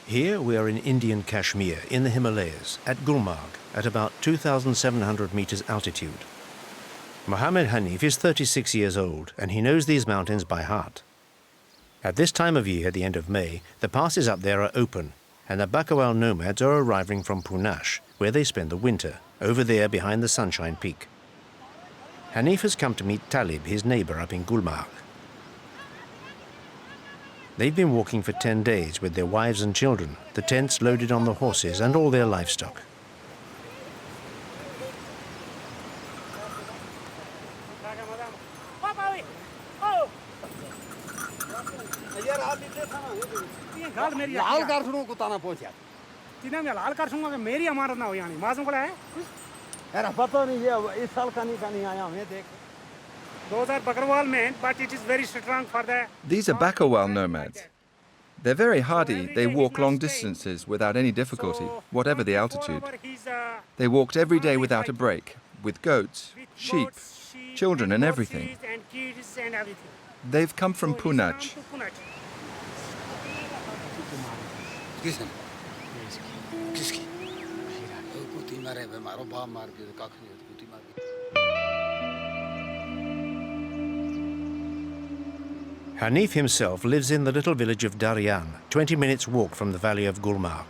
Here we are in Indian Kashmir, in the Himalayas, at Gulmarg, at about 2,700 meters altitude. Mohamad Hanief is 36 years old, and he knows these mountains by heart. At this time of year, at the end of May, the passes up there are open, and the Bakawal nomads are arriving from Punash, where they spend the winter, over there behind the Sunshine Peak. Hanief has come to meet Talib, his neighbor up in Gulmarg. They've been walking for 10 days with their wives and children, the tents loaded on the horses and all their livestock. Those are Bakawal men, but it is very strong for the... These are Bakawal nomads. They're very hardy. They walk long distances without any difficulty, whatever the altitude. They walked every day without a break, with goats, sheep, children and everything. They've come from Punach. Hanief himself lives in the little village of Daryan, 20 minutes walk from the valley of Gulmarg.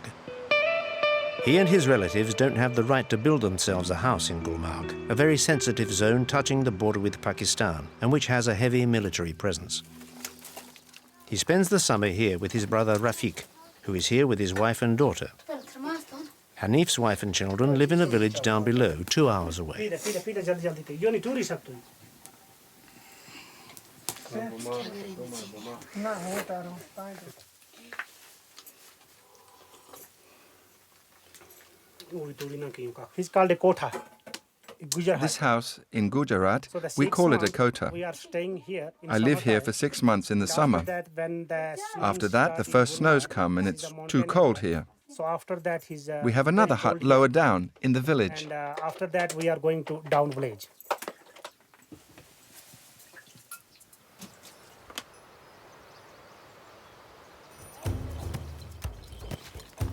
He and his relatives don't have the right to build themselves a house in Gulmarg, a very sensitive zone touching the border with Pakistan and which has a heavy military presence. He spends the summer here with his brother Rafiq, who is here with his wife and daughter. Hanief's wife and children live in a village down below, 2 hours away. It's called a kotha. This house in Gujarat, we call it a kota. We are staying here. I live here for 6 months in the summer. After that, the first snows come and it's too cold here. So after that, We have another hut lower down in the village. And after that, we are going to down village.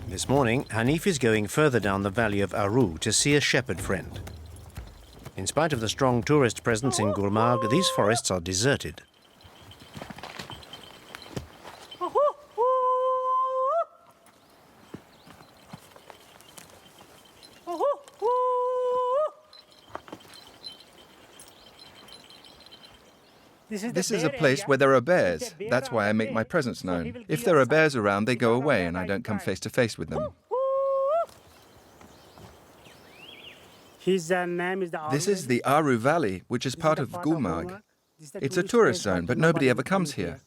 This morning, Hanief is going further down the valley of Aru to see a shepherd friend. In spite of the strong tourist presence in Gulmarg, these forests are deserted. This is a place where there are bears. That's why I make my presence known. If there are bears around, they go away and I don't come face to face with them. His name is This is the Aru Valley, which is part of Gulmarg. It's a tourist zone, but nobody ever comes here.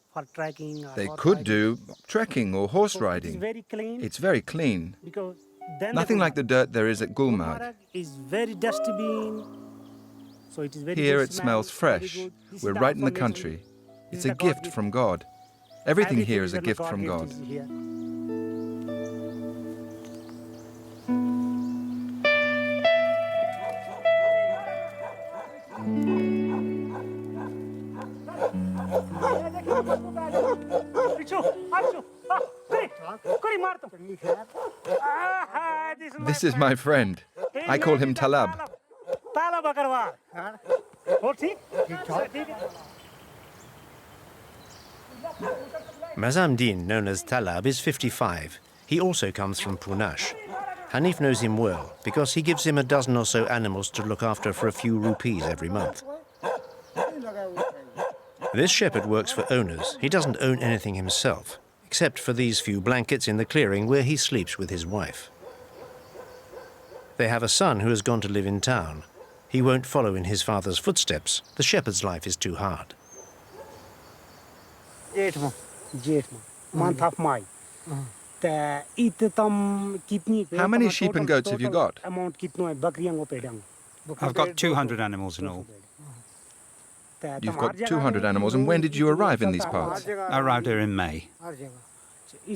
They could do trekking or horse riding. It's very clean. Nothing like the dirt there is at Gulmarg. Here it smells fresh. We're right in the country. It's a gift from God. Everything here is a gift from God. This is my friend. I call him Talab. Mazamdin, known as Talab, is 55. He also comes from Punash. Hanief knows him well because he gives him a dozen or so animals to look after for a few rupees every month. This shepherd works for owners. He doesn't own anything himself, except for these few blankets in the clearing where he sleeps with his wife. They have a son who has gone to live in town. He won't follow in his father's footsteps. The shepherd's life is too hard. Month of May. How many sheep and goats have you got? I've got 200 animals in all. You've got 200 animals, and when did you arrive in these parts? I arrived here in May.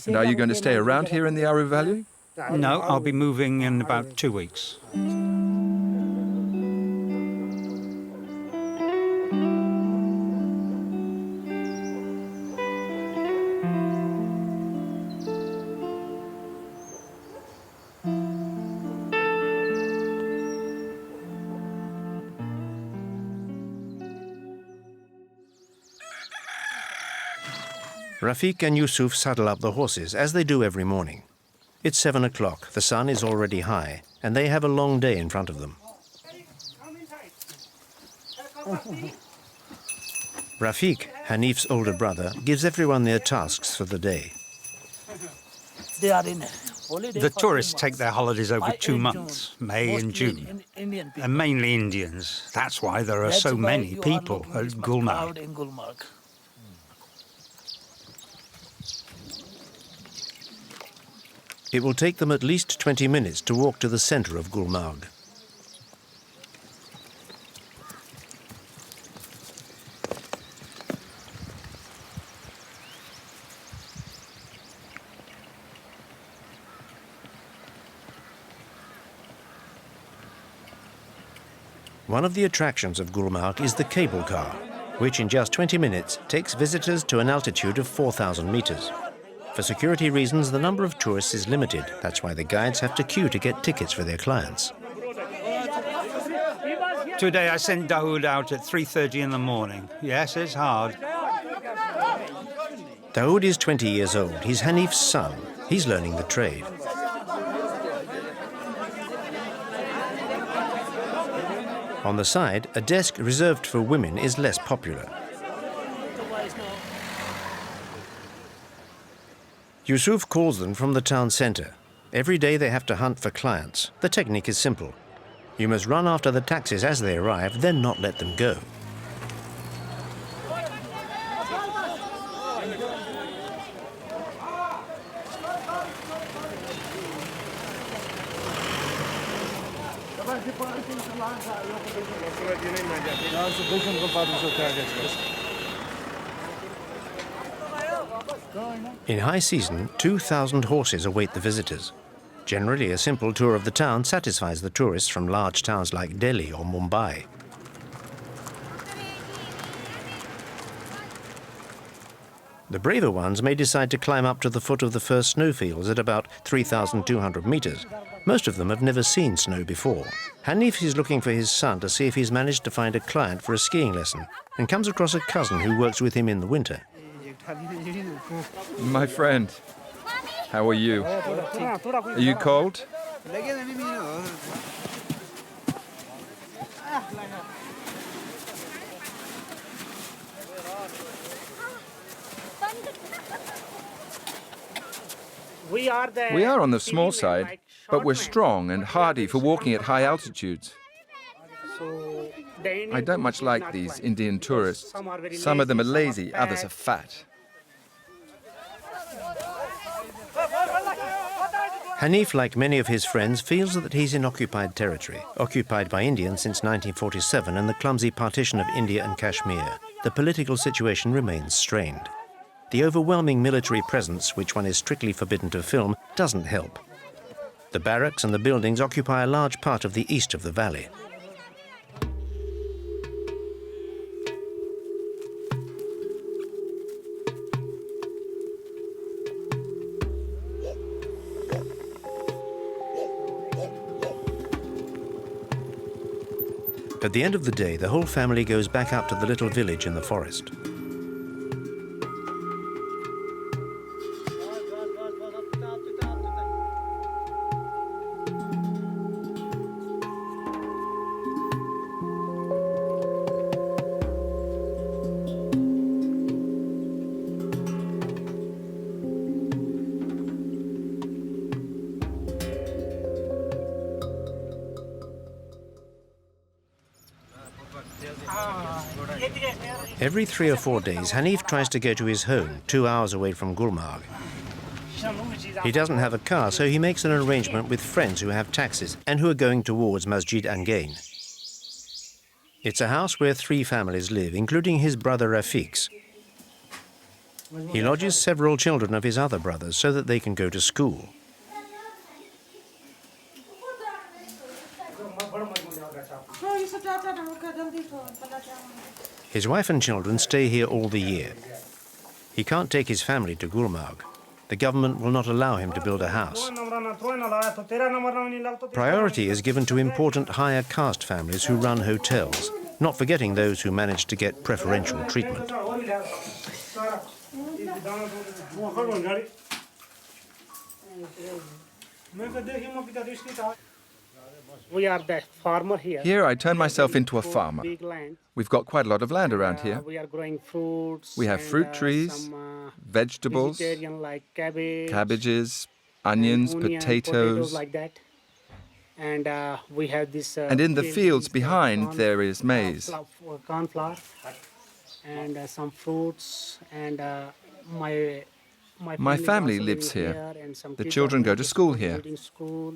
And are you going to stay around here in the Aru Valley? No, I'll be moving in about 2 weeks. Rafiq and Yusuf saddle up the horses, as they do every morning. It's 7 o'clock, the sun is already high, and they have a long day in front of them. Rafiq, Hanief's older brother, gives everyone their tasks for the day. The tourists take their holidays over 2 months, May and June, and mainly Indians. That's why there are so many people at Gulmarg. It will take them at least 20 minutes to walk to the centre of Gulmarg. One of the attractions of Gulmarg is the cable car, which in just 20 minutes takes visitors to an altitude of 4,000 meters. For security reasons, the number of tourists is limited. That's why the guides have to queue to get tickets for their clients. Today I sent Dawood out at 3:30 in the morning. Yes, it's hard. Dawood is 20 years old. He's Hanief's son. He's learning the trade. On the side, a desk reserved for women is less popular. Yusuf calls them from the town centre. Every day they have to hunt for clients. The technique is simple. You must run after the taxis as they arrive, then not let them go. In high season, 2,000 horses await the visitors. Generally, a simple tour of the town satisfies the tourists from large towns like Delhi or Mumbai. The braver ones may decide to climb up to the foot of the first snowfields at about 3,200 meters. Most of them have never seen snow before. Hanief is looking for his son to see if he's managed to find a client for a skiing lesson and comes across a cousin who works with him in the winter. My friend, how are you? Are you cold? We are on the small side, but we're strong and hardy for walking at high altitudes. I don't much like these Indian tourists. Some of them are lazy, others are fat. Hanief, like many of his friends, feels that he's in occupied territory, occupied by Indians since 1947 and the clumsy partition of India and Kashmir. The political situation remains strained. The overwhelming military presence, which one is strictly forbidden to film, doesn't help. The barracks and the buildings occupy a large part of the east of the valley. At the end of the day, the whole family goes back up to the little village in the forest. Every 3 or 4 days, Hanief tries to go to his home, 2 hours away from Gulmarg. He doesn't have a car, so he makes an arrangement with friends who have taxis and who are going towards Masjid Angain. It's a house where 3 families live, including his brother Rafiq's. He lodges several children of his other brothers so that they can go to school. His wife and children stay here all the year. He can't take his family to Gulmarg. The government will not allow him to build a house. Priority is given to important higher caste families who run hotels, not forgetting those who manage to get preferential treatment. We are the farmer here. Here I turn myself into a farmer. Big land. We've got quite a lot of land around here. We are growing fruits. We have and, fruit trees, some, vegetables, vegetarian like cabbage, cabbages, onions, potatoes. like that. And we have this. And in the fields behind there is maize. Corn flour, and some fruits, and My family also lives living here. and some The kids children are go to school here. going to school.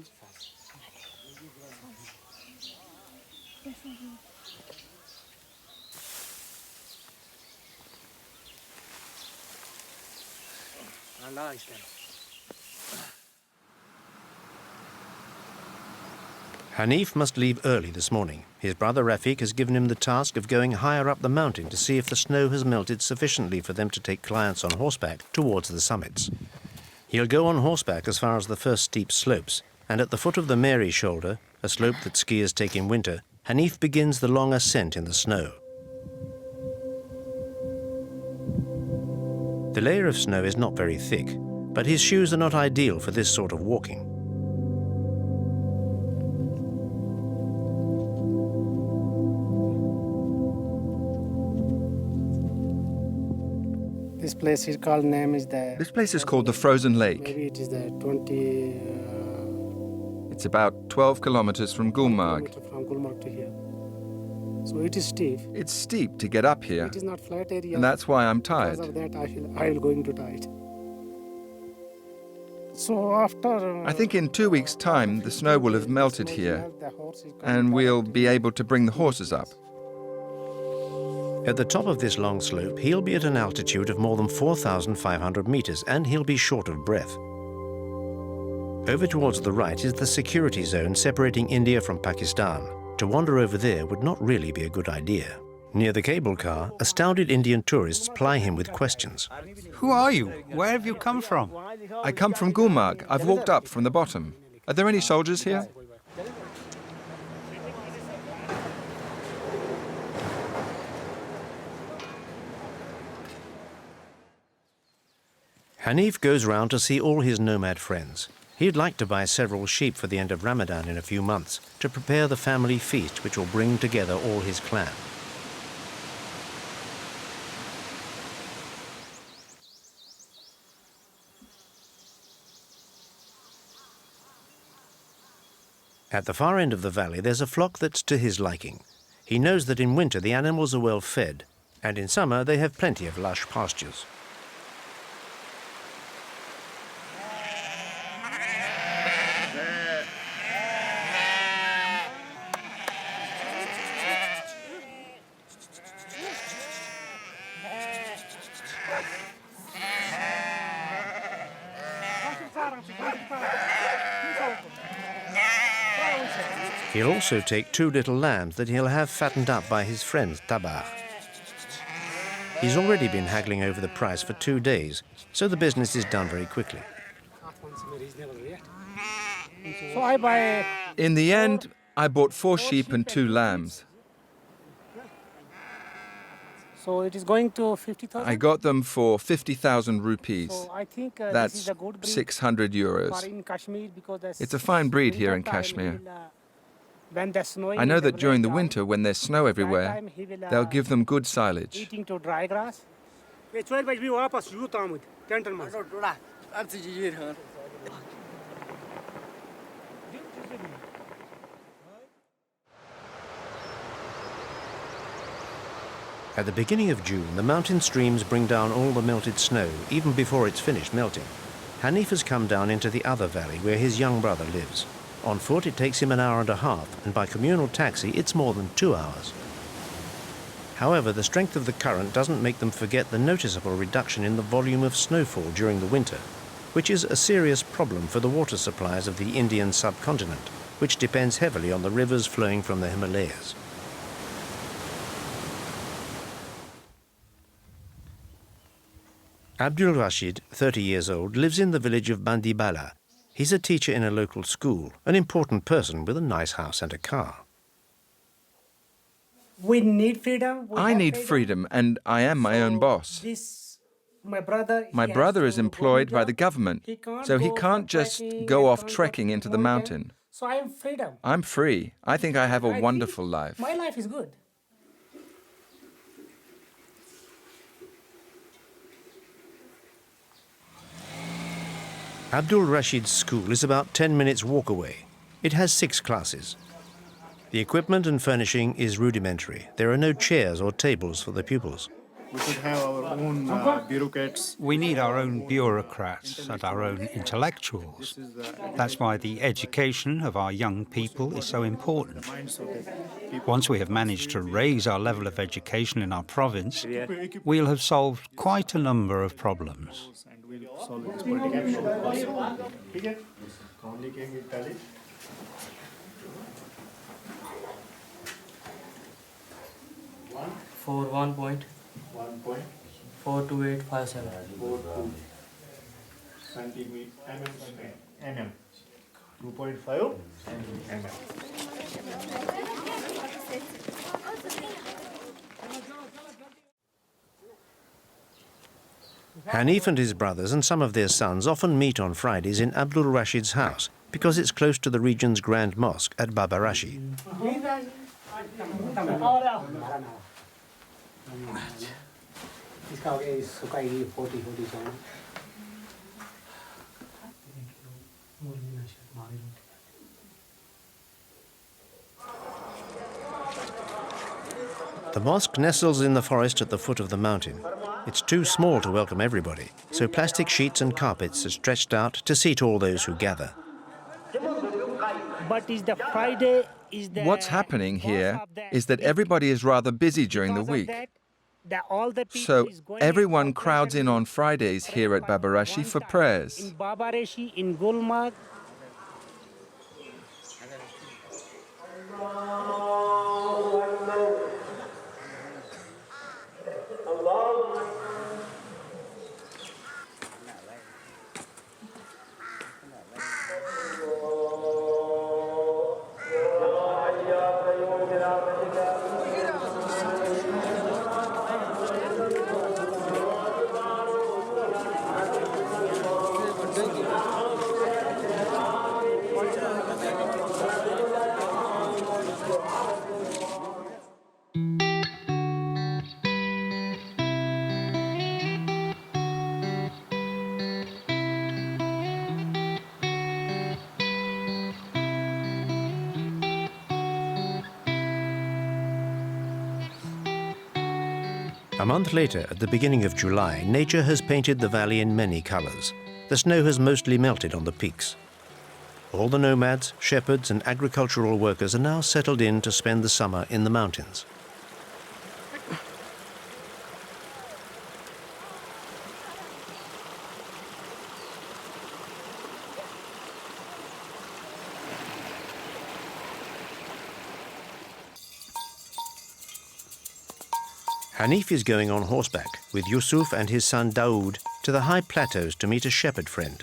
Hanief must leave early this morning. His brother Rafiq has given him the task of going higher up the mountain to see if the snow has melted sufficiently for them to take clients on horseback towards the summits. He'll go on horseback as far as the first steep slopes, and at the foot of the Mary shoulder, a slope that skiers take in winter, Hanief begins the long ascent in the snow. The layer of snow is not very thick, but his shoes are not ideal for this sort of walking. This place is called This place is called the Frozen Lake. maybe it is the 20 It's about 12 kilometers from Gulmarg. kilometer from Gulmarg to here. So it is steep. It's steep to get up here, It is not flat area. and that's why I'm Because tired. of that, I will going to tired. So after I think in 2 weeks' time the snow will have melted here, the horse is and we'll be able to bring the horses up. At the top of this long slope, he'll be at an altitude of more than 4,500 meters, and he'll be short of breath. Over towards the right is the security zone separating India from Pakistan. To wander over there would not really be a good idea. Near the cable car, astounded Indian tourists ply him with questions. Who are you? Where have you come from? I come from Gulmarg. I've walked up from the bottom. Are there any soldiers here? Hanief goes round to see all his nomad friends. He'd like to buy several sheep for the end of Ramadan in a few months to prepare the family feast which will bring together all his clan. At the far end of the valley, there's a flock that's to his liking. He knows that in winter the animals are well fed, and in summer they have plenty of lush pastures. He'll also take 2 little lambs that he'll have fattened up by his friend Tabar. He's already been haggling over the price for 2 days, so the business is done very quickly. So I buy. In the end, I bought 4 sheep and 2 lambs. So it is going to 50,000. I got them for 50,000 rupees. So I think this is That's a good breed 600 for euros. in Kashmir because It's a fine breed here in Kashmir. When the snowing I know in that during the village, winter, when there's snow everywhere, time he will, they'll give them good silage. eating to dry grass. At the beginning of June, the mountain streams bring down all the melted snow, even before it's finished melting. Hanief has come down into the other valley where his young brother lives. On foot, it takes him an hour and a half, and by communal taxi, it's more than 2 hours. However, the strength of the current doesn't make them forget the noticeable reduction in the volume of snowfall during the winter, which is a serious problem for the water supplies of the Indian subcontinent, which depends heavily on the rivers flowing from the Himalayas. Abdul Rashid, 30 years old, lives in the village of Bandibala. He's a teacher in a local school, an important person with a nice house and a car. We need freedom. I need freedom, and I am my own boss. My brother is employed by the government, so he can't just go off trekking into the mountain. So I am freedom. I'm free. I think I have a wonderful life. My life is good. Abdul Rashid's school is about 10 minutes walk away. It has 6 classes. The equipment and furnishing is rudimentary. There are no chairs or tables for the pupils. We should have our own bureaucrats. We need our own bureaucrats and our own intellectuals. That's why the education of our young people is so important. Once we have managed to raise our level of education in our province, we'll have solved quite a number of problems. And we'll solve this political problem. 4.42857. mm. 2.5 mm. Hanief and his brothers and some of their sons often meet on Fridays in Abdul Rashid's house because it's close to the region's grand mosque at Baba Rashi. The mosque nestles in the forest at the foot of the mountain. It's too small to welcome everybody, so plastic sheets and carpets are stretched out to seat all those who gather. But is the Friday is the What's happening here is that everybody is rather busy during the week. So everyone crowds in on Fridays here at Baba Rashi for prayers. In Baba Rashi, in Gulmarg. A month later, at the beginning of July, nature has painted the valley in many colors. The snow has mostly melted on the peaks. All the nomads, shepherds and agricultural workers are now settled in to spend the summer in the mountains. Hanief is going on horseback with Yusuf and his son Daoud to the high plateaus to meet a shepherd friend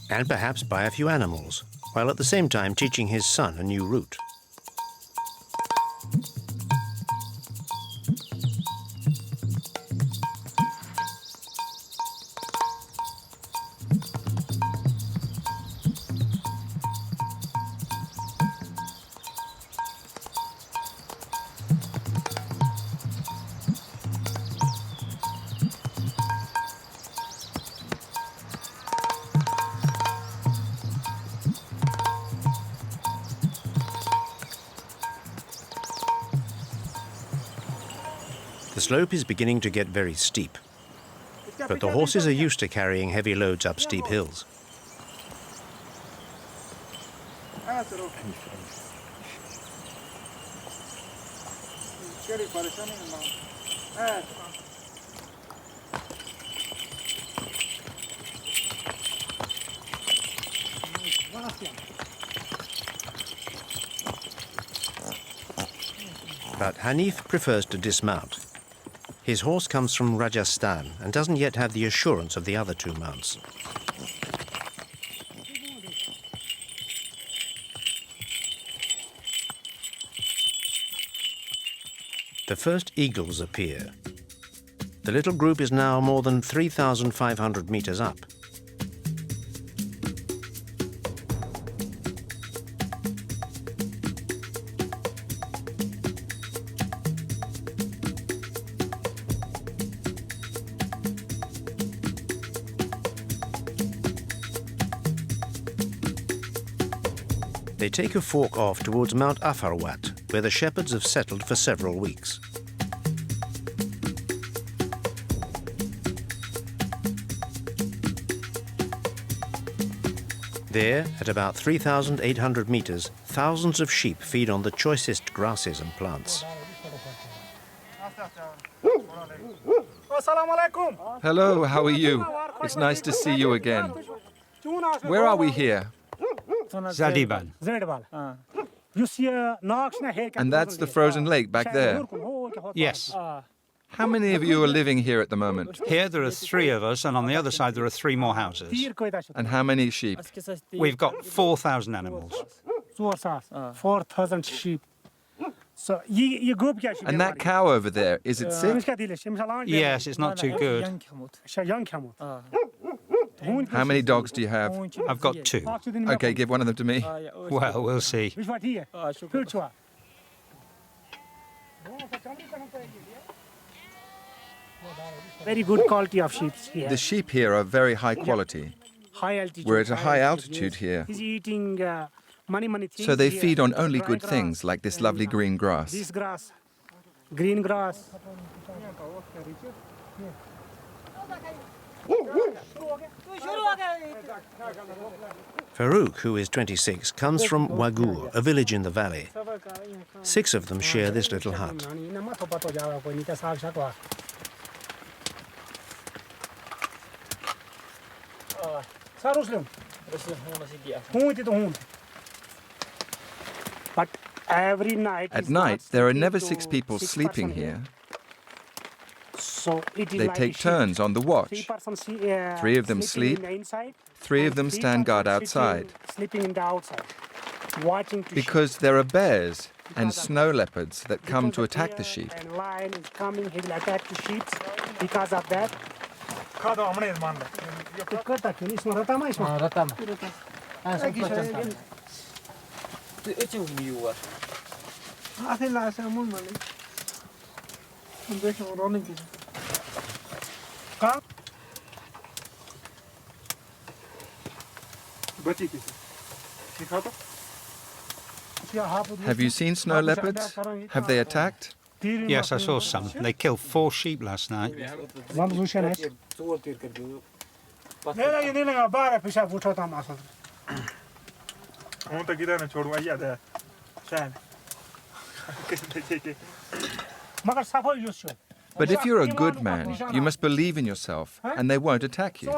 and perhaps buy a few animals, while at the same time teaching his son a new route. The slope is beginning to get very steep, but the horses are used to carrying heavy loads up steep hills. But Hanief prefers to dismount. His horse comes from Rajasthan and doesn't yet have the assurance of the other two mounts. The first eagles appear. The little group is now more than 3,500 meters up. They take a fork off towards Mount Afarwat, where the shepherds have settled for several weeks. There, at about 3,800 meters, thousands of sheep feed on the choicest grasses and plants. Hello, how are you? It's nice to see you again. Where are we here? Zadiban. And that's the frozen lake back there. Yes. How many of you are living here at the moment? Here there are 3 of us, and on the other side there are 3 more houses. And how many sheep? We've got 4,000 animals. 4,000 sheep. So, ये group क्या sheep? And that cow over there, is it sick? Yes, it's not too good. How many dogs do you have? I've got 2. Okay, give one of them to me. Well, we'll see. Very good quality of sheep here. The sheep here are very high quality. High altitude. We're at a high altitude here. He's eating many things. So they here. feed on only Dry good grass things like this lovely green grass. This grass, green grass. Farouk, who is 26, comes from Wagur, a village in the valley. 6 of them share this little hut. But every night. At night, there are never 6 people sleeping here. So it is They like take a shift. turns on the watch. 3 of them sleeping sleep, in the inside, 3 of and them 3 stand guard persons outside. Sleeping in the outside, watching to Because there are bears and Because of- snow leopards that come because to the attack the bear sheep. And lion is coming, he will attack the sheep. Because of that. Have you seen snow leopards? Have they attacked? Yes, I saw some. They killed 4 sheep last night. But if you're a good man, you must believe in yourself, and they won't attack you.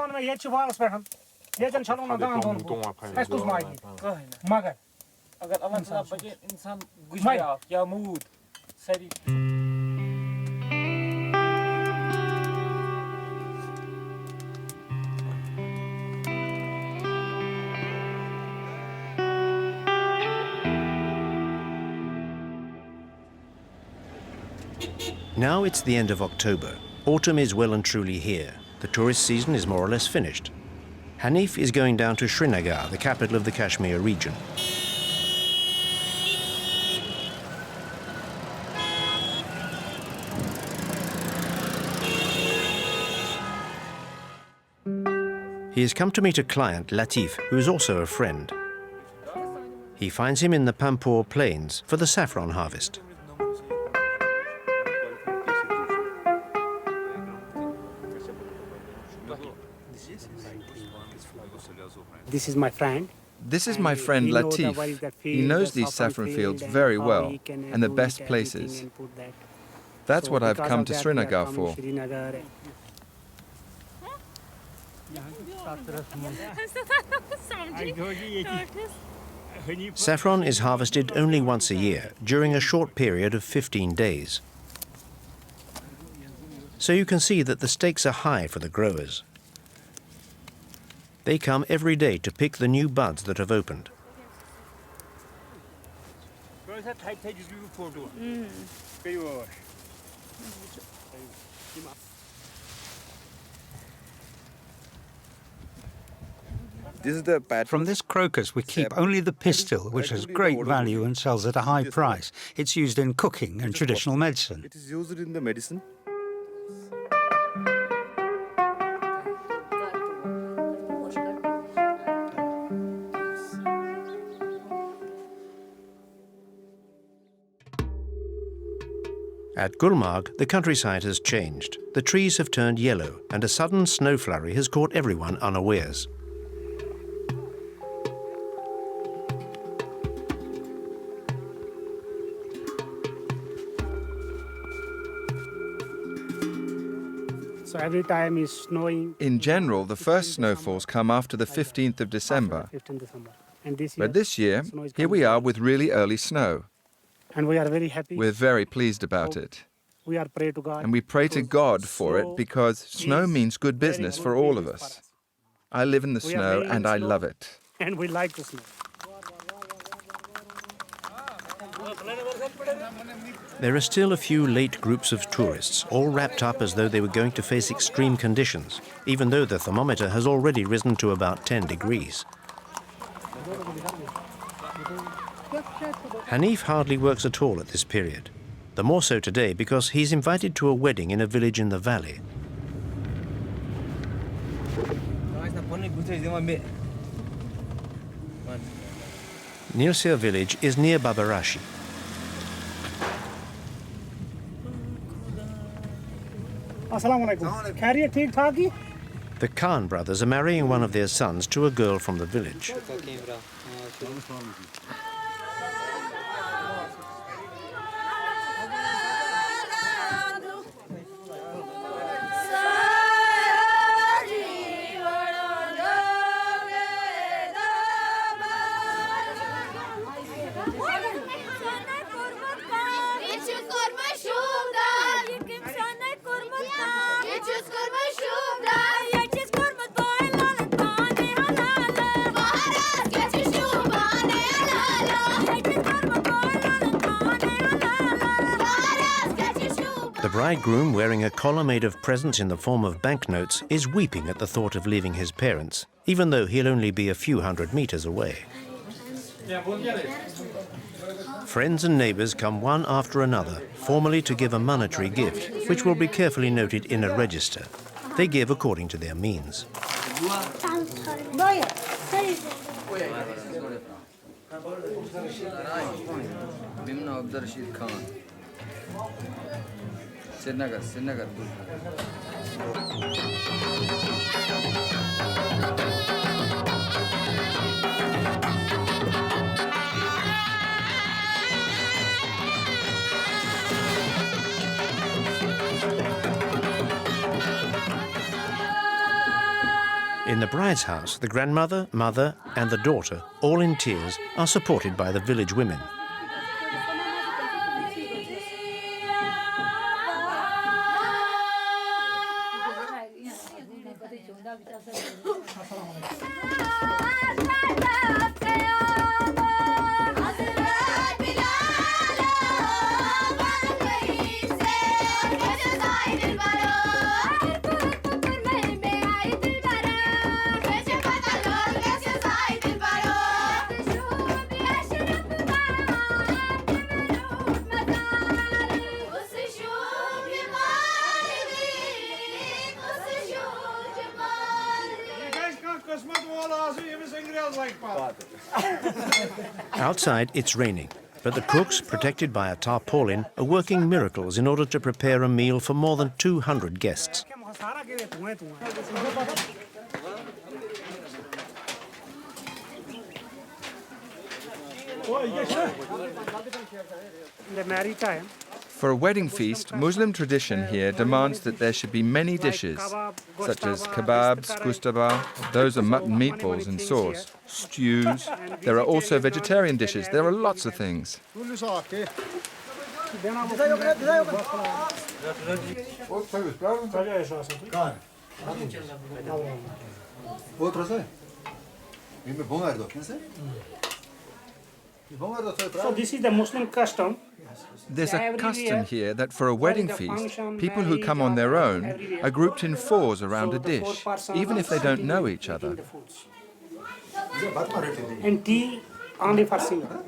Now it's the end of October. Autumn is well and truly here. The tourist season is more or less finished. Hanief is going down to Srinagar, the capital of the Kashmir region. He has come to meet a client, Latif, who is also a friend. He finds him in the Pampur Plains for the saffron harvest. This is my friend. This is my friend Latif. He knows these saffron fields very well and the best places. That's what I've come to Srinagar for. Saffron is harvested only once a year, during a short period of 15 days. So you can see that the stakes are high for the growers. They come every day to pick the new buds that have opened. This is the bad. From this crocus, we keep only the pistil, which has great value and sells at a high price. It's used in cooking and traditional medicine. It is used in the medicine. At Gulmarg, the countryside has changed. The trees have turned yellow, and a sudden snow flurry has caught everyone unawares. So every time is snowing. In general, the first snowfalls come after the 15th of December. 15th December. And But this year, here we are with really early snow. And we are very happy. We're very pleased about it. We are pray to God. And we pray to God for it because snow means good business for all of us. I live in the snow and I love it. And we like the snow. There are still a few late groups of tourists, all wrapped up as though they were going to face extreme conditions, even though the thermometer has already risen to about 10 degrees. Hanief hardly works at all at this period. The more so today because he's invited to a wedding in a village in the valley. Nilsir village is near Babarashi. Assalamualaikum. Carrier theek thaak hi? The Khan brothers are marrying one of their sons to a girl from the village. The bridegroom, wearing a collar made of presents in the form of banknotes, is weeping at the thought of leaving his parents, even though he'll only be a few hundred meters away. Friends and neighbors come one after another, formally to give a monetary gift, which will be carefully noted in a register. They give according to their means. In the bride's house, the grandmother, mother, and the daughter, all in tears, are supported by the village women. Outside, it's raining, but the cooks, protected by a tarpaulin, are working miracles in order to prepare a meal for more than 200 guests. The married time. For a wedding feast, Muslim tradition here demands that there should be many dishes, such as kebabs, gustaba, those are mutton meatballs and sauce, stews. There are also vegetarian dishes. There are lots of things. So this is the Muslim custom. There's a custom here that for a wedding feast, people who come on their own are grouped in fours around a dish, even if they don't know each other. And tea only for single.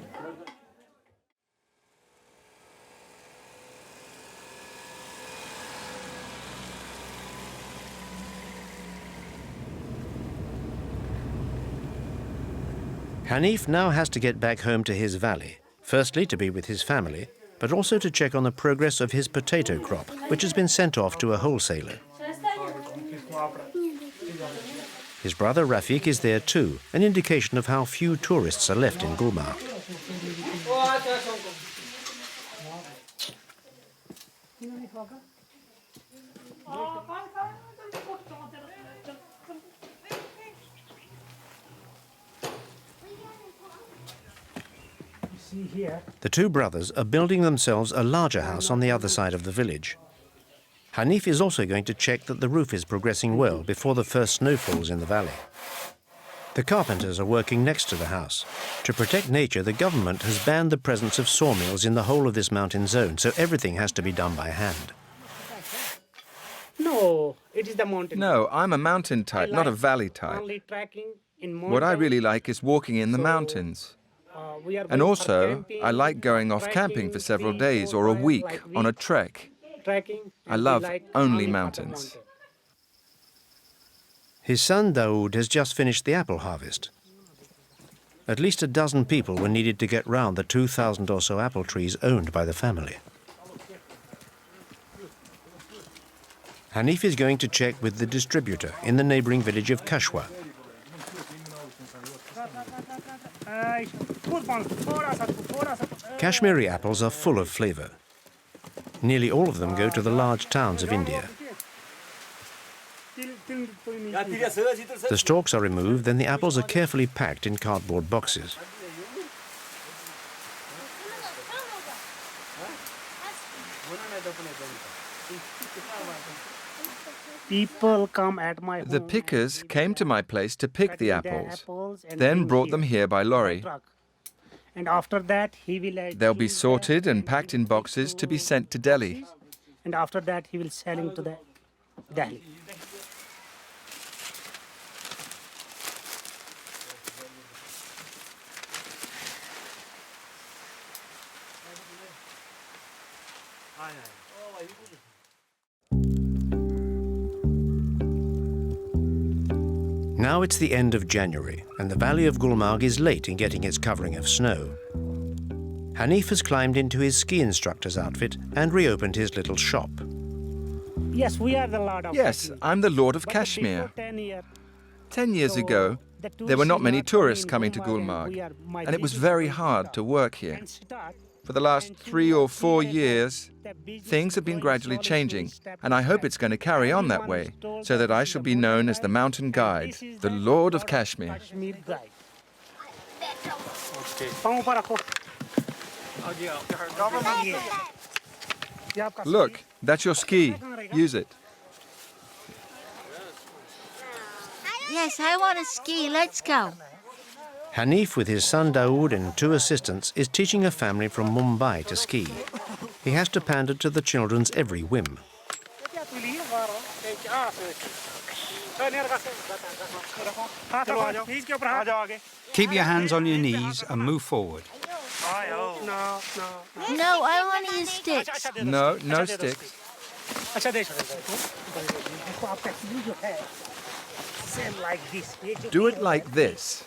Hanief now has to get back home to his valley, firstly to be with his family, but also to check on the progress of his potato crop, which has been sent off to a wholesaler. His brother Rafiq is there too, an indication of how few tourists are left in Gulmarg. The two brothers are building themselves a larger house on the other side of the village. Hanief is also going to check that the roof is progressing well before the first snow falls in the valley. The carpenters are working next to the house. To protect nature, the government has banned the presence of sawmills in the whole of this mountain zone, so everything has to be done by hand. No, it is the mountain. No, I'm a mountain type, not a valley type. Only trekking in mountain. What I really like is walking in the mountains. And also, I like going off camping for several days or a week on a trek. I love only mountains. His son Daoud has just finished the apple harvest. At least a dozen people were needed to get round the 2,000 or so apple trees owned by the family. Hanief is going to check with the distributor in the neighbouring village of Kashmir. Kashmiri apples are full of flavour. Nearly all of them go to the large towns of India. The stalks are removed, then the apples are carefully packed in cardboard boxes. People come at my home. The pickers came to my place to pick the apples, then brought them here by lorry. And after that, he will. They'll be sorted and packed in boxes to be sent to Delhi. And after that, he will sell to the Delhi. Now it's the end of January, and the valley of Gulmarg is late in getting its covering of snow. Hanief has climbed into his ski instructor's outfit and reopened his little shop. Yes, we are the Lord of Yes, Kashmir. I'm the Lord of But Kashmir. before 10 years ago, there were not many tourists coming to Gulmarg, and it was very hard to work here. For the last 3 or 4 years, things have been gradually changing, and I hope it's going to carry on that way, so that I shall be known as the mountain guide, the Lord of Kashmir. Look, that's your ski. Use it. Yes, I want to ski. Let's go. Hanief, with his son Daoud and 2 assistants, is teaching a family from Mumbai to ski. He has to pander to the children's every whim. Keep your hands on your knees and move forward. No, I want to use sticks. No, no sticks. Do it like this.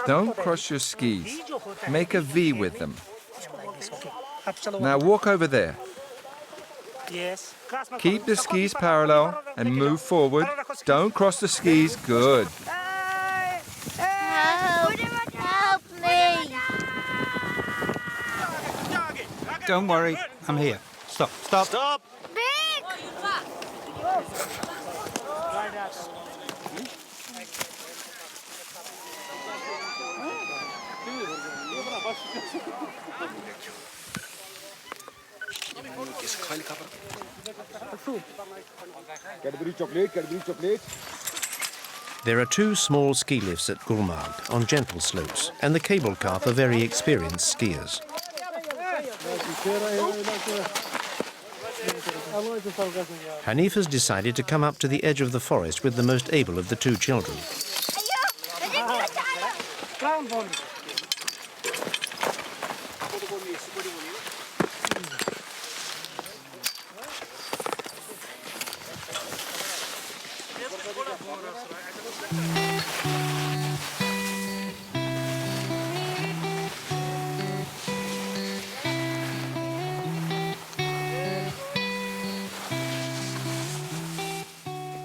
Don't cross your skis. Make a V with them. Now walk over there. Keep the skis parallel and move forward. Don't cross the skis. Good. Help! Help me! Don't worry, I'm here. Stop, stop. Stop! Big! Cadbury chocolate, Cadbury chocolate. There are 2 small ski lifts at Gulmarg on gentle slopes, and the cable car for very experienced skiers. Hanief has decided to come up to the edge of the forest with the most able of the 2 children.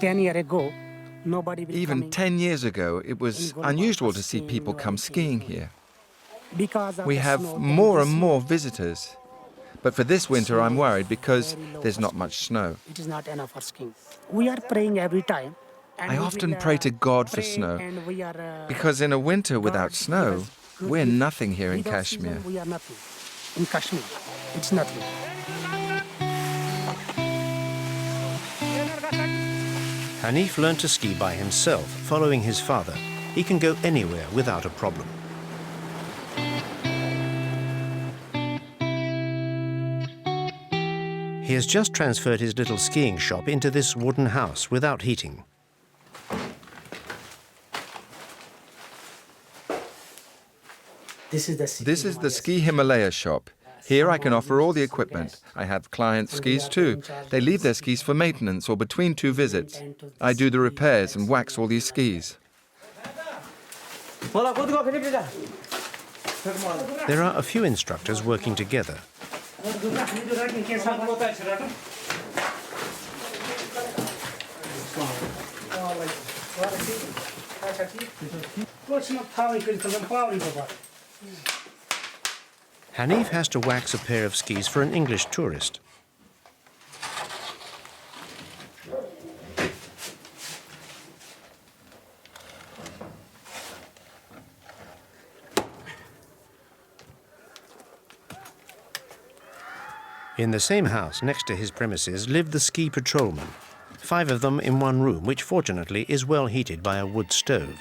Years ago, nobody will Even coming 10 years ago, it was Gulmarg unusual for to see skiing people or come anything. skiing here. because of We the have snow, more and this more year, visitors. But for this winter, I'm snow worried is because very low there's for not skiing. much snow. It is not enough for skiing. We are praying every time. And I we often will, pray to God for pray snow, and we are, because in a winter without God give snow, us good we're gift. nothing here in Without Kashmir. season, we are nothing. In Kashmir, it's nothing. Hanief learned to ski by himself, following his father. He can go anywhere without a problem. He has just transferred his little skiing shop into this wooden house without heating. This is the Ski Himalayas shop. Here I can offer all the equipment. I have clients' skis too. They leave their skis for maintenance or between two visits. I do the repairs and wax all these skis. There are a few instructors working together. Hanief has to wax a pair of skis for an English tourist. In the same house next to his premises live the ski patrolmen, 5 of them in one room, which fortunately is well heated by a wood stove.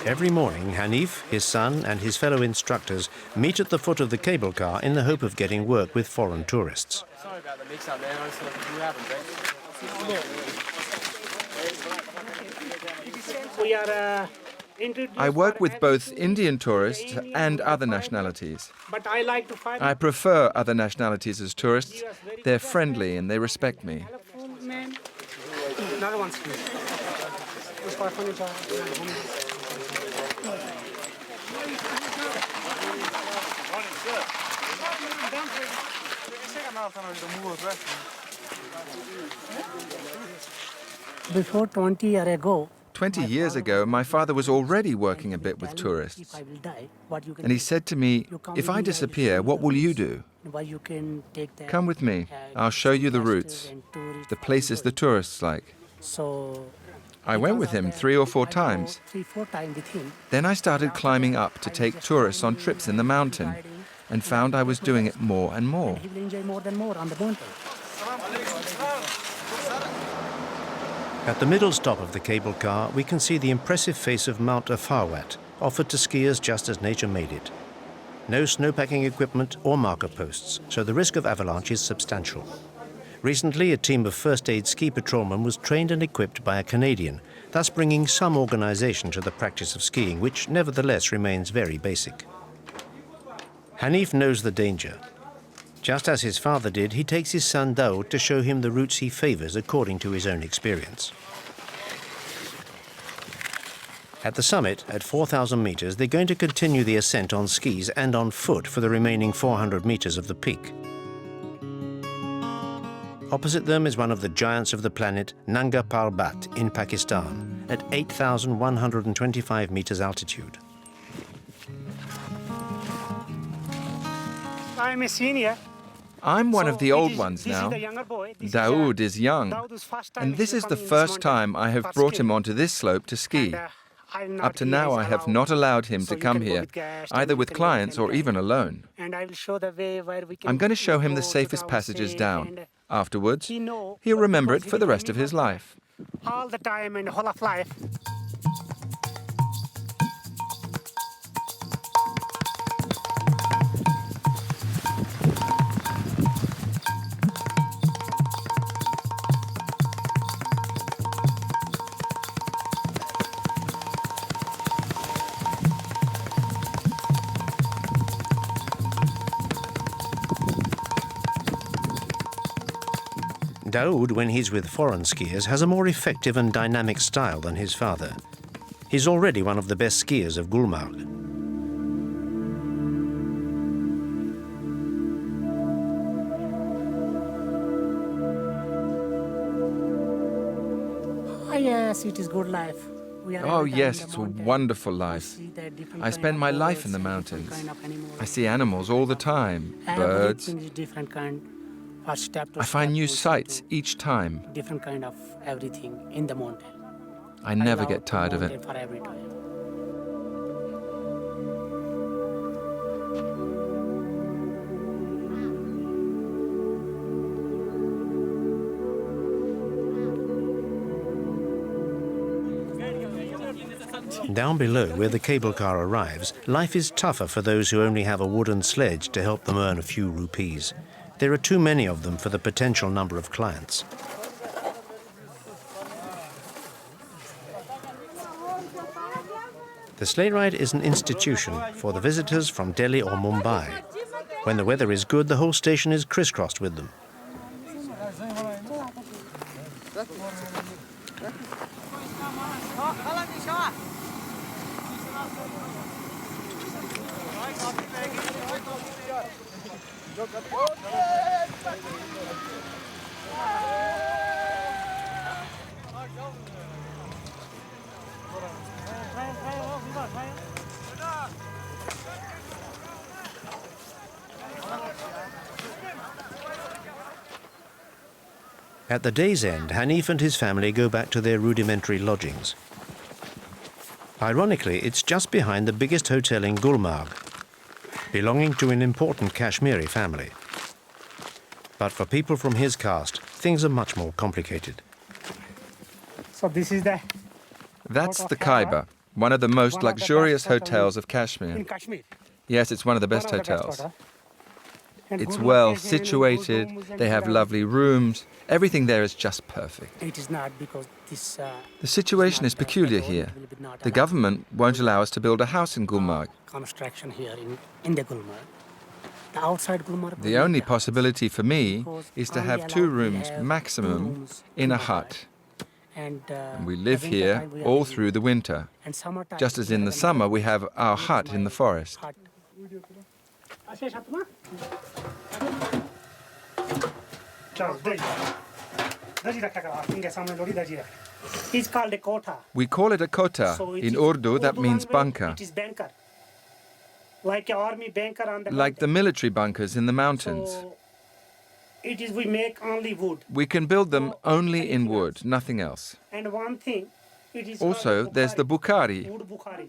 Every morning, Hanief, his son and his fellow instructors meet at the foot of the cable car in the hope of getting work with foreign tourists. Sorry about the mix-up, man. I just thought you haven't, We are I work with both Indian tourists and other nationalities. But I like to find I prefer other nationalities as tourists. They're friendly and they respect me. man. Another one's here. Before 20 years ago, 20 years ago, my father was already working a bit with if tourists. I will die, what you can And he said to me, if I disappear, what will you do? why you can take the Come with me. I'll show you the routes, and tourists the places the tourists like. So I went with him 3 or 4 I go times. 3-4 times with him. Then I started climbing up to take tourists on trips in the mountain and found I was doing it more and more. He will enjoy more than more on the mountain. At the middle stop of the cable car, we can see the impressive face of Mount Affluent, offered to skiers just as nature made it. No snowpacking equipment or marker posts, so the risk of avalanche is substantial. Recently, a team of first aid ski patrolmen was trained and equipped by a Canadian, thus bringing some organization to the practice of skiing, which nevertheless remains very basic. Hanief knows the danger. Just as his father did, he takes his son Daoud to show him the routes he favors according to his own experience. At the summit, at 4,000 meters, they're going to continue the ascent on skis and on foot for the remaining 400 meters of the peak. Opposite them is one of the giants of the planet, Nanga Parbat in Pakistan, at 8,125 meters altitude. I'm a senior. I'm one of the old ones This now. is the younger boy. This Daoud is young, Daoud is first time and this he is the coming in first mountain time I have for brought him skiing. onto this slope to ski. And, I'm Up not to here, now, he's I have allowed. not allowed him So to you come can go here, with guests either and with you can go clients or anytime. even alone. And I will show the way where we can I'm going to show him the go to safest our passages safe down. and Afterwards, he know, he'll remember it because for he the is rest of his life. all the time and whole of life. Daoud, when he's with foreign skiers, has a more effective and dynamic style than his father. He's already one of the best skiers of Gulmarg. Yes, it is good life. Oh yes, it's a wonderful life. I spend my life in the mountains. I see animals all the time, birds. I find new sights each time. Different kind of everything in the mountain. I never get tired of it. For every time. Down below, where the cable car arrives, life is tougher for those who only have a wooden sledge to help them earn a few rupees. There are too many of them for the potential number of clients. The sleigh ride is an institution for the visitors from Delhi or Mumbai. When the weather is good, the whole station is crisscrossed with them. At the day's end, Hanief and his family go back to their rudimentary lodgings. Ironically, it's just behind the biggest hotel in Gulmarg, belonging to an important Kashmiri family. But for people from his caste, things are much more complicated. So this is the That's the Kaiba, one of the most luxurious hotels of Kashmir. in Kashmir. Yes, it's one of the best One of the best hotels. hotel. And It's Gulmarg well is here in situated, Gulmarg, they have and, lovely rooms, everything there is just perfect. It is not because this. The situation is peculiar here. The government won't allow us to build a house in Gulmarg. Construction here in the Gulmarg. The outside Gulmarg. The only possibility for me is to have 2 rooms maximum in a hut. And We live here all through the winter. Just as in the summer we have our hut in the forest. It's called a kota. We call it a kota. So it In is- Urdu that means bunker. It is bunker. Like an army bunker on the Like the mountain. military bunkers in the mountains. So it is we make only wood. We can build them only in wood, nothing else. And one thing, it is Also, there's the bukhari. wood bukhari.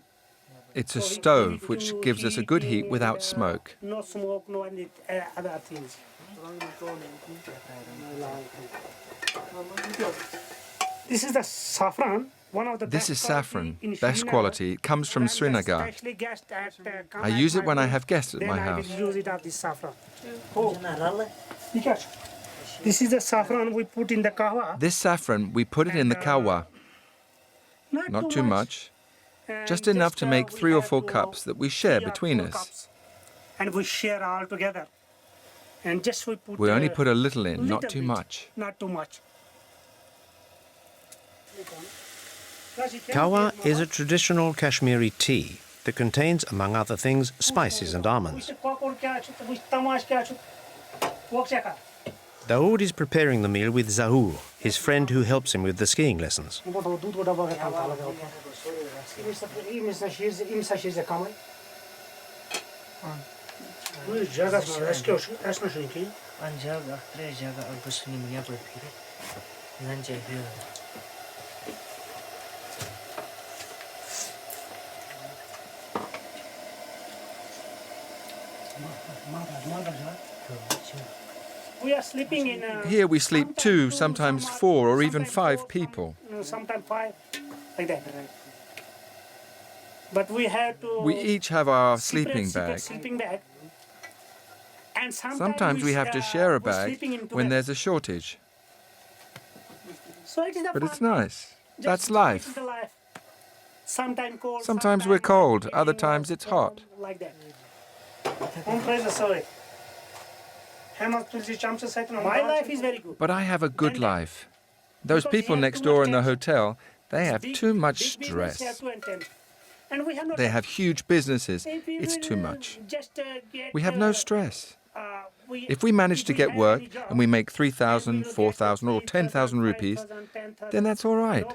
It's a So we stove need which to gives us a good heat in, without smoke. No smoke, no any, other things. This is the saffron. One of the This best is quality saffron, in best Srinagar. quality. It comes from And Srinagar. especially guest at, I use it when I have guests at then my I house. will use it of this saffron. This is the saffron we put in the kahwa. This saffron, we put it in the kawa. Not too much. And Just enough to make we 3 or have 4 to cups that we share 3 or between 4 us. cups. And we share all together. And just we put. We only put a little in, not little too bit, much. Not too much. Kawa is a traditional Kashmiri tea that contains, among other things, spices and almonds. Daoud is preparing the meal with Zahur, his friend who helps him with the skiing lessons. We are sleeping in. Here we sleep 2, sometimes 4 or even 5 people. Sometimes 5, like that. But we have to. We each have our separate sleeping bag. sleeping bag. And Sometimes we have to share a bag when there's a shortage. So it is the But it's fun. nice. Just That's it life. is the life. Sometimes cold. Sometimes we're cold, other times it's hot. Like that. One place, sorry. My life is very good. But I have a good life. Those people next door in the hotel, they have too much stress. They have huge businesses. It's too much. We have no stress. If we manage to get work and we make 3,000, 4,000 or 10,000 rupees, then that's all right.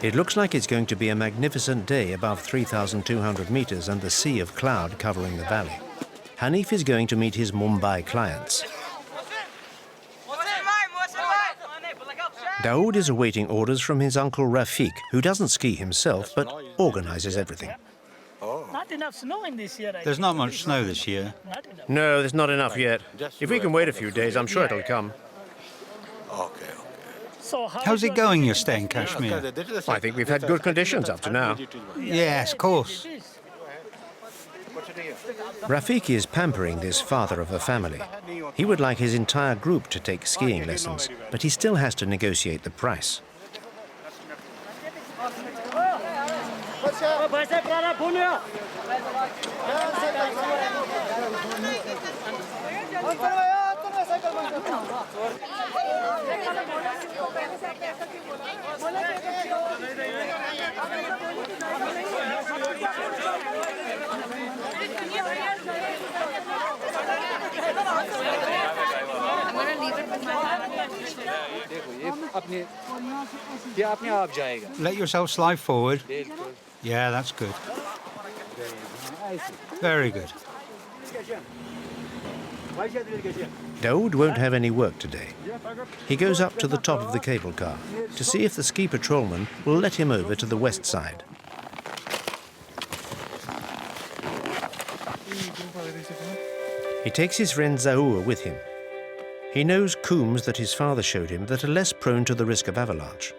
It looks like it's going to be a magnificent day above 3,200 meters and the sea of cloud covering the valley. Hanief is going to meet his Mumbai clients. Daoud is awaiting orders from his uncle Rafiq, who doesn't ski himself but organizes everything. Not enough snow in this year. There's not much snow this year. Not enough. No, there's not enough yet. If we can wait a few days, I'm sure it'll come. So How's it going, your stay in Kashmir? I think we've had good conditions up to now. Yes, of course. Rafiq is pampering this father of a family. He would like his entire group to take skiing lessons, but he still has to negotiate the price. Let yourself slide forward. Yeah, that's good. Very good. Daoud won't have any work today. He goes up to the top of the cable car to see if the ski patrolman will let him over to the west side. He takes his friend Zahour with him. He knows coombs that his father showed him that are less prone to the risk of avalanche.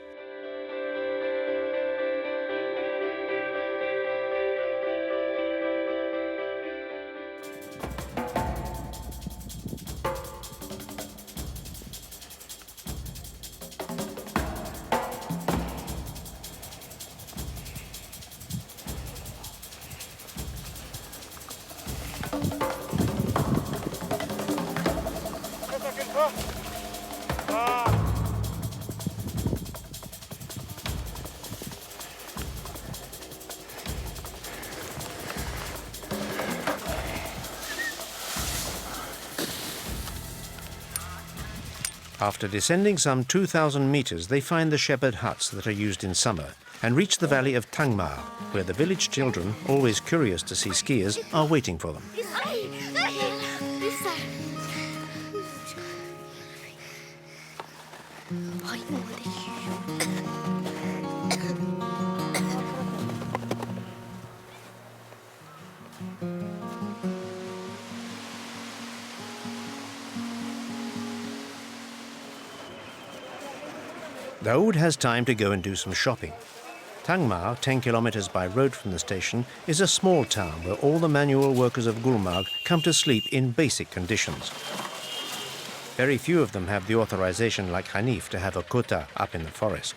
After descending some 2,000 meters, they find the shepherd huts that are used in summer and reach the valley of Tangmar, where the village children, always curious to see skiers, are waiting for them. Daoud has time to go and do some shopping. Tangmar, 10 kilometers by road from the station, is a small town where all the manual workers of Gulmarg come to sleep in basic conditions. Very few of them have the authorization like Hanief to have a kota up in the forest.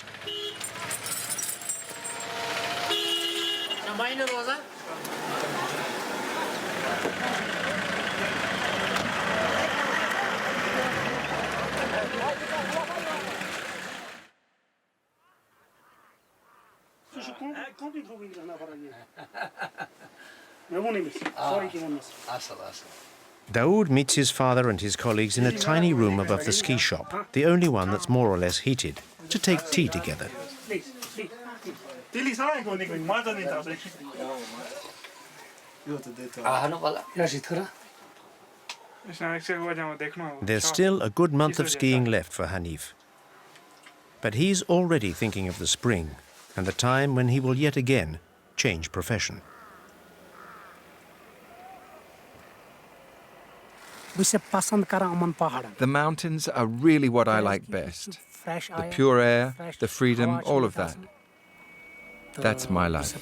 Daoud meets his father and his colleagues in a tiny room above the ski shop, the only one that's more or less heated, to take tea together. There's still a good month of skiing left for Hanief. But he's already thinking of the spring and the time when he will yet again change profession. The mountains are really what I like best. The pure air, the freedom, all of that. That's my life.